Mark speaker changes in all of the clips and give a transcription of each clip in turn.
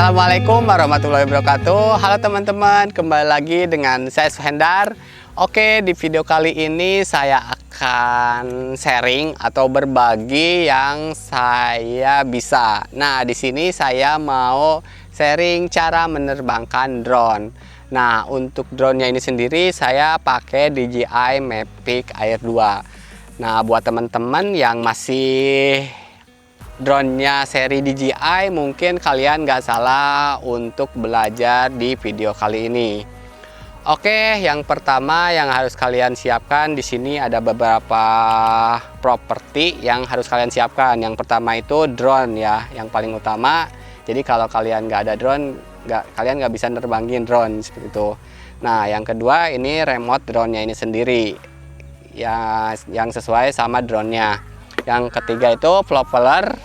Speaker 1: Assalamualaikum warahmatullahi wabarakatuh. Halo teman-teman, kembali lagi dengan saya Suhendar. Oke, di video kali ini saya akan sharing atau berbagi yang saya bisa. Nah, di sini saya mau sharing cara menerbangkan drone. Nah, untuk drone-nya ini sendiri saya pakai DJI Mavic Air 2. Nah, buat teman-teman yang masih drone-nya seri DJI, mungkin kalian nggak salah untuk belajar di video kali ini. Oke, yang pertama yang harus kalian siapkan di sini ada beberapa properti yang harus kalian siapkan. Yang pertama itu drone ya, yang paling utama. Jadi kalau kalian nggak ada drone, kalian nggak bisa nerbangin drone seperti itu. Nah, yang kedua ini remote drone-nya ini sendiri ya, yang sesuai sama drone-nya. Yang ketiga itu propeller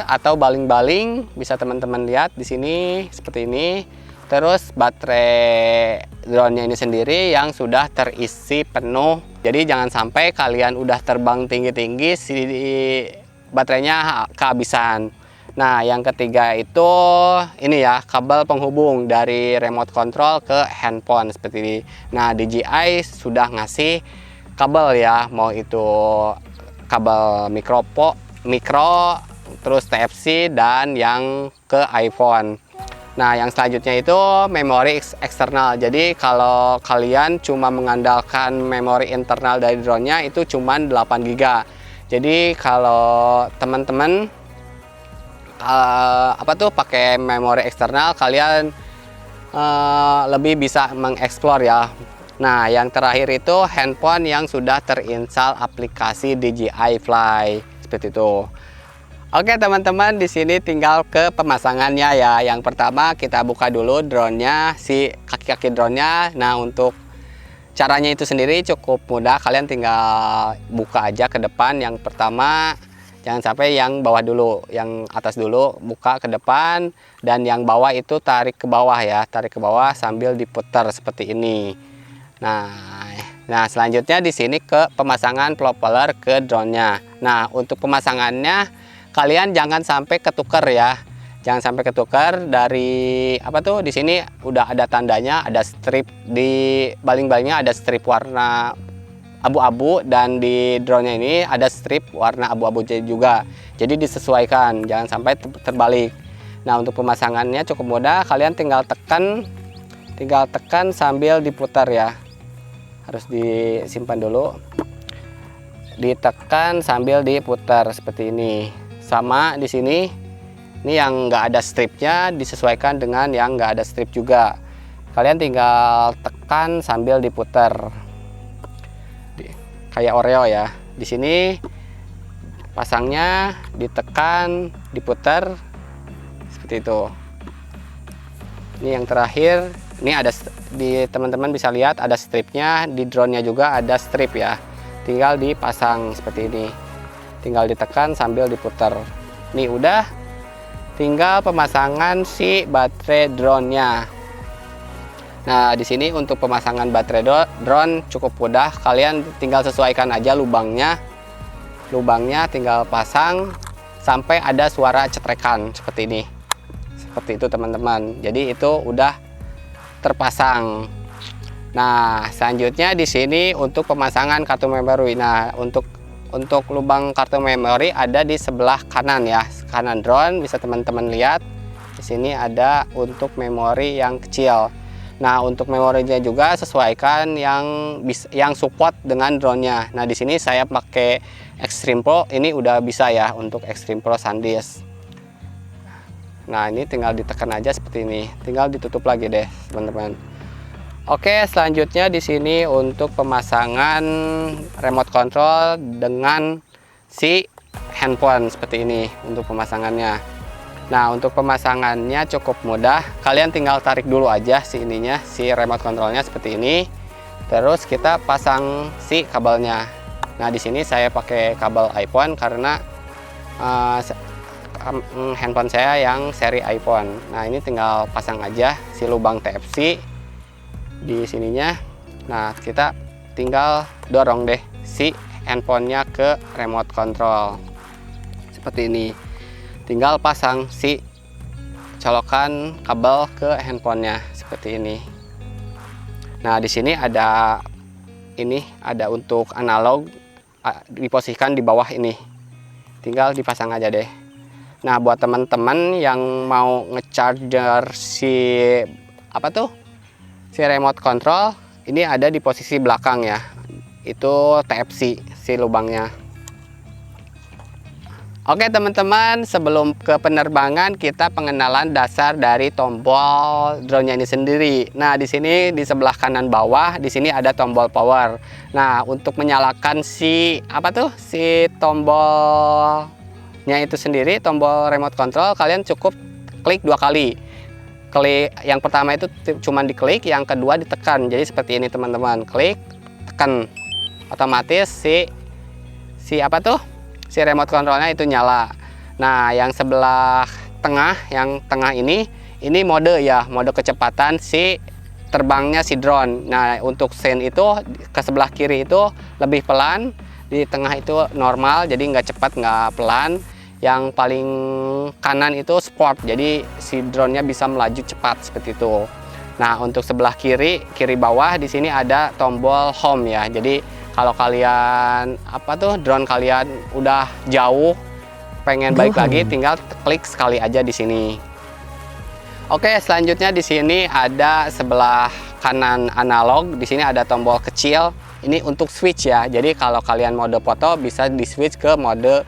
Speaker 1: atau baling-baling, bisa teman-teman lihat di sini seperti ini. Terus baterai drone-nya ini sendiri yang sudah terisi penuh. Jadi jangan sampai kalian udah terbang tinggi-tinggi si baterainya kehabisan. Nah, yang ketiga itu ini ya, kabel penghubung dari remote control ke handphone seperti ini. Nah, DJI sudah ngasih kabel ya, mau itu kabel mikro, terus TFC dan yang ke iPhone. Nah, yang selanjutnya itu memori eksternal. Jadi kalau kalian cuma mengandalkan memori internal dari drone-nya itu cuma 8 GB. Jadi kalau teman-teman pakai memori eksternal, kalian lebih bisa mengeksplor ya. Nah, yang terakhir itu handphone yang sudah terinstall aplikasi DJI Fly seperti itu. Oke teman-teman, di sini tinggal ke pemasangannya ya. Yang pertama kita buka dulu drone-nya, si kaki-kaki drone-nya. Nah, untuk caranya itu sendiri cukup mudah. Kalian tinggal buka aja ke depan. Yang pertama jangan sampai yang bawah dulu, yang atas dulu buka ke depan, dan yang bawah itu tarik ke bawah ya, tarik ke bawah sambil diputar seperti ini. Nah, selanjutnya di sini ke pemasangan propeller ke drone-nya. Nah, untuk pemasangannya kalian jangan sampai ketukar ya. Jangan sampai ketukar dari di sini udah ada tandanya, ada strip di baling-balingnya, ada strip warna abu-abu, dan di drone-nya ini ada strip warna abu-abu juga. Jadi disesuaikan, jangan sampai terbalik. Nah, untuk pemasangannya cukup mudah, kalian tinggal tekan sambil diputar ya. Harus disimpan dulu, ditekan sambil diputar seperti ini. Sama di sini, ini yang nggak ada stripnya disesuaikan dengan yang nggak ada strip juga. Kalian tinggal tekan sambil diputar kayak Oreo ya. Di sini pasangnya ditekan, diputar seperti itu. Ini yang terakhir. Ini ada teman-teman bisa lihat ada stripnya, di drone-nya juga ada strip ya. Tinggal dipasang seperti ini. Tinggal ditekan sambil diputar. Nih udah, tinggal pemasangan si baterai drone-nya. Nah, di sini untuk pemasangan baterai drone cukup mudah. Kalian tinggal sesuaikan aja lubangnya. Lubangnya tinggal pasang sampai ada suara cetrekan seperti ini. Seperti itu teman-teman. Jadi itu udah terpasang. Nah, selanjutnya di sini untuk pemasangan kartu memori. Nah, untuk lubang kartu memori ada di sebelah kanan ya, kanan drone, bisa teman-teman lihat. Di sini ada untuk memori yang kecil. Nah, untuk memorinya juga sesuaikan yang support dengan drone-nya. Nah, di sini saya pakai Extreme Pro, ini udah bisa ya untuk Extreme Pro SanDisk. Nah, ini tinggal ditekan aja seperti ini, tinggal ditutup lagi deh teman-teman. Oke, selanjutnya di sini untuk pemasangan remote control dengan si handphone seperti ini untuk pemasangannya. Nah, untuk pemasangannya cukup mudah, kalian tinggal tarik dulu aja si remote controlnya seperti ini. Terus kita pasang si kabelnya. Nah, di sini saya pakai kabel iPhone karena handphone saya yang seri iPhone. Nah, ini tinggal pasang aja si lubang TFC di sininya. Nah, kita tinggal dorong deh si handphonenya ke remote control seperti ini. Tinggal pasang si colokan kabel ke handphonenya seperti ini. Nah, di sini ada untuk analog, diposisikan di bawah ini. Tinggal dipasang aja deh. Nah, buat teman-teman yang mau ngecharger si remote control, ini ada di posisi belakang ya. Itu TFC si lubangnya. Oke teman-teman, sebelum ke penerbangan kita pengenalan dasar dari tombol drone-nya ini sendiri. Nah, di sini di sebelah kanan bawah di sini ada tombol power. Nah, untuk menyalakan si tombolnya itu sendiri, tombol remote control, kalian cukup klik 2 kali. Klik yang pertama itu cuma diklik, yang kedua ditekan. Jadi seperti ini teman-teman, klik, tekan, otomatis si remote controlnya itu nyala. Nah, yang sebelah tengah, yang tengah ini mode ya, mode kecepatan si terbangnya si drone. Nah, untuk scene itu ke sebelah kiri itu lebih pelan, di tengah itu normal, jadi nggak cepat nggak pelan. Yang paling kanan itu sport, jadi si drone-nya bisa melaju cepat seperti itu. Nah, untuk sebelah kiri bawah di sini ada tombol home ya. Jadi kalau kalian drone kalian udah jauh pengen balik lagi, tinggal klik sekali aja di sini. Oke, selanjutnya di sini ada sebelah kanan analog, di sini ada tombol kecil. Ini untuk switch ya. Jadi kalau kalian mode foto bisa di switch ke mode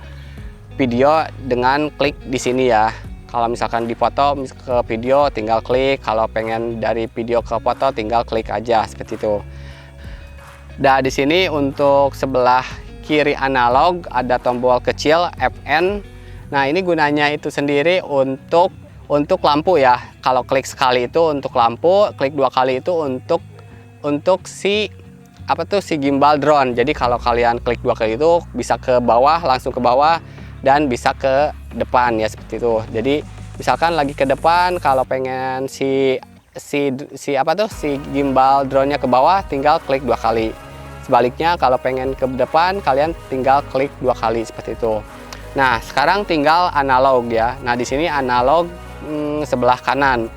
Speaker 1: video dengan klik di sini ya. Kalau misalkan di foto ke video tinggal klik, kalau pengen dari video ke foto tinggal klik aja seperti itu. Nah, di sini untuk sebelah kiri analog ada tombol kecil FN. Nah, ini gunanya itu sendiri untuk lampu ya. Kalau klik sekali itu untuk lampu, klik 2 kali itu untuk si gimbal drone. Jadi kalau kalian klik 2 kali itu bisa ke bawah, langsung ke bawah, dan bisa ke depan ya seperti itu. Jadi misalkan lagi ke depan, kalau pengen si gimbal drone-nya ke bawah, tinggal klik 2 kali. Sebaliknya kalau pengen ke depan, kalian tinggal klik 2 kali seperti itu. Nah, sekarang tinggal analog ya. Nah, di sini analog sebelah kanan.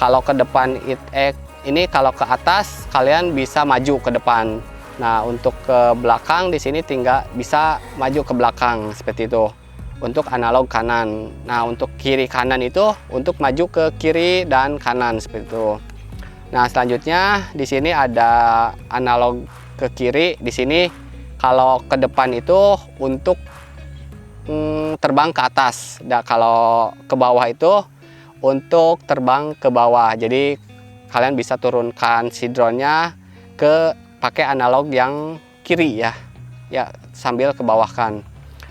Speaker 1: Kalau ke depan ini kalau ke atas kalian bisa maju ke depan. Nah, untuk ke belakang di sini tinggal bisa maju ke belakang seperti itu. Untuk analog kanan. Nah, untuk kiri kanan itu untuk maju ke kiri dan kanan seperti itu. Nah, selanjutnya di sini ada analog ke kiri. Di sini kalau ke depan itu untuk terbang ke atas. Dan kalau ke bawah itu untuk terbang ke bawah. Jadi kalian bisa turunkan si drone-nya pakai analog yang kiri ya. Ya, sambil ke bawah kan.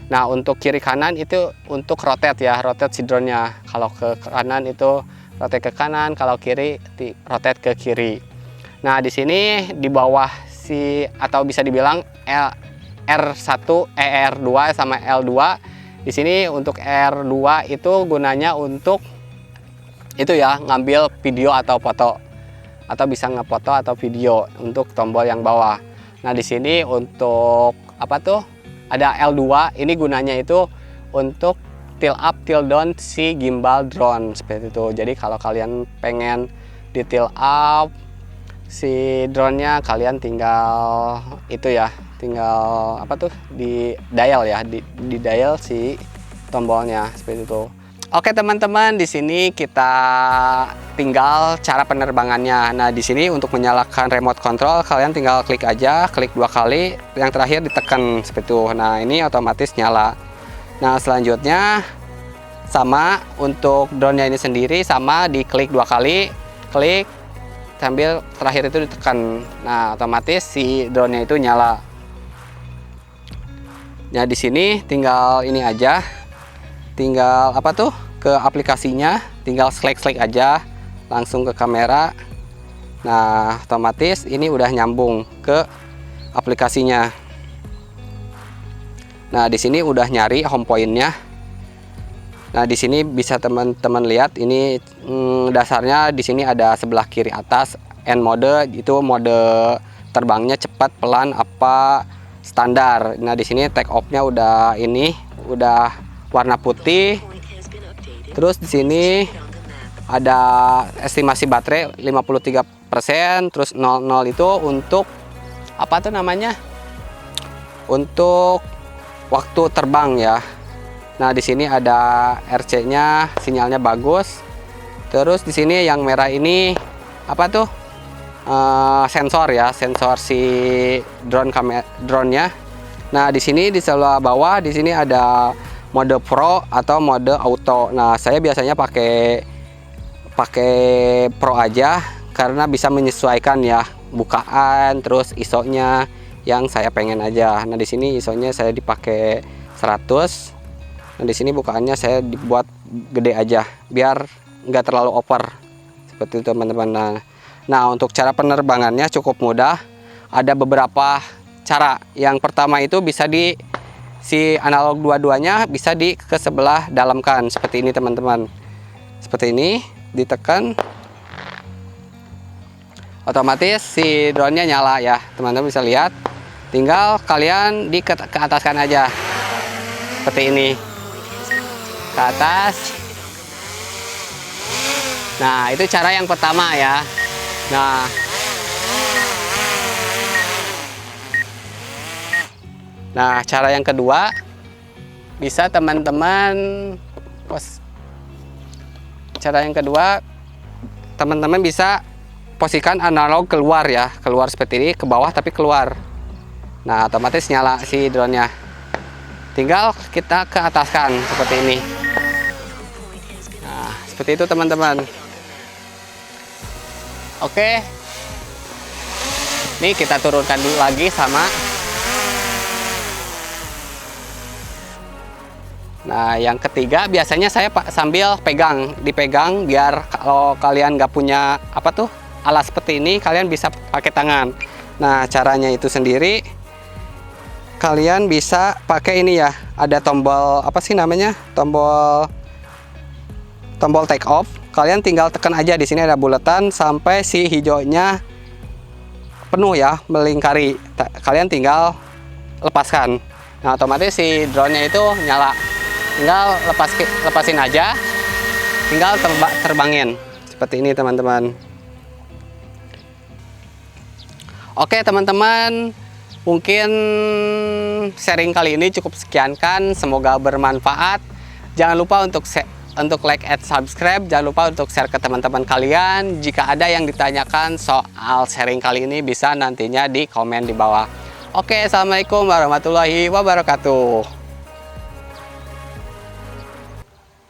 Speaker 1: Nah, untuk kiri kanan itu untuk rotate ya, rotate si drone-nya. Kalau ke kanan itu rotate ke kanan, kalau kiri rotate ke kiri. Nah, di sini di bawah atau bisa dibilang R1, R2 sama L2. Di sini untuk R2 itu gunanya untuk itu ya, ngambil video atau foto, atau bisa ngefoto atau video untuk tombol yang bawah. Nah, di sini untuk ada L2, ini gunanya itu untuk tilt up, tilt down si gimbal drone seperti itu. Jadi kalau kalian pengen di tilt up si drone-nya, kalian tinggal tinggal di dial ya, di dial si tombolnya seperti itu. Oke teman-teman, di sini kita tinggal cara penerbangannya. Nah, di sini untuk menyalakan remote control kalian tinggal klik aja, klik 2 kali, yang terakhir ditekan seperti itu. Nah, ini otomatis nyala. Nah, selanjutnya sama untuk drone-nya ini sendiri, sama diklik 2 kali, klik sambil terakhir itu ditekan. Nah, otomatis si drone-nya itu nyala. Nah, di sini tinggal ini aja. Tinggal ke aplikasinya, tinggal select aja langsung ke kamera. Nah, otomatis ini udah nyambung ke aplikasinya. Nah, di sini udah nyari home point-nya. Nah, di sini bisa teman-teman lihat ini dasarnya di sini ada sebelah kiri atas N mode, itu mode terbangnya cepat, pelan, apa standar. Nah, di sini take off-nya udah warna putih. Terus di sini ada estimasi baterai 53%, terus 00 itu untuk apa tuh namanya? Untuk waktu terbang ya. Nah, di sini ada RC-nya, sinyalnya bagus. Terus di sini yang merah ini apa tuh? Sensor ya, sensor si drone-nya. Nah, di sini di sebelah bawah di sini ada mode Pro atau mode Auto. Nah, saya biasanya pakai Pro aja karena bisa menyesuaikan ya bukaan, terus ISO-nya yang saya pengen aja. Nah, di sini ISO-nya saya dipakai 100. Nah, di sini bukaannya saya dibuat gede aja biar nggak terlalu over. Seperti itu teman-teman. Nah, untuk cara penerbangannya cukup mudah. Ada beberapa cara. Yang pertama itu bisa si analog dua-duanya bisa ke sebelah dalamkan seperti ini teman-teman. Seperti ini, ditekan otomatis si drone-nya nyala ya. Teman-teman bisa lihat. Tinggal kalian ke ataskan aja. Seperti ini. Ke atas. Nah, itu cara yang pertama ya. Nah, cara yang kedua bisa teman-teman bisa posisikan analog keluar ya, keluar seperti ini, ke bawah tapi keluar. Nah, otomatis nyala si drone-nya. Tinggal kita ke ataskan seperti ini. Nah, seperti itu teman-teman. Oke. Nih kita turunkan dulu lagi sama. Nah, yang ketiga biasanya saya sambil dipegang biar kalau kalian nggak punya alat seperti ini, kalian bisa pakai tangan. Nah, caranya itu sendiri, kalian bisa pakai ini ya, ada tombol tombol take off. Kalian tinggal tekan aja, di sini ada buletan sampai si hijaunya penuh ya, melingkari. Kalian tinggal lepaskan. Nah, otomatis si drone-nya itu nyala. Tinggal lepasin aja, tinggal terbangin seperti ini teman-teman. Oke teman-teman, mungkin sharing kali ini cukup sekian kan, semoga bermanfaat. Jangan lupa untuk like and subscribe, jangan lupa untuk share ke teman-teman kalian. Jika ada yang ditanyakan soal sharing kali ini, bisa nantinya di komen di bawah. Oke, assalamualaikum warahmatullahi wabarakatuh.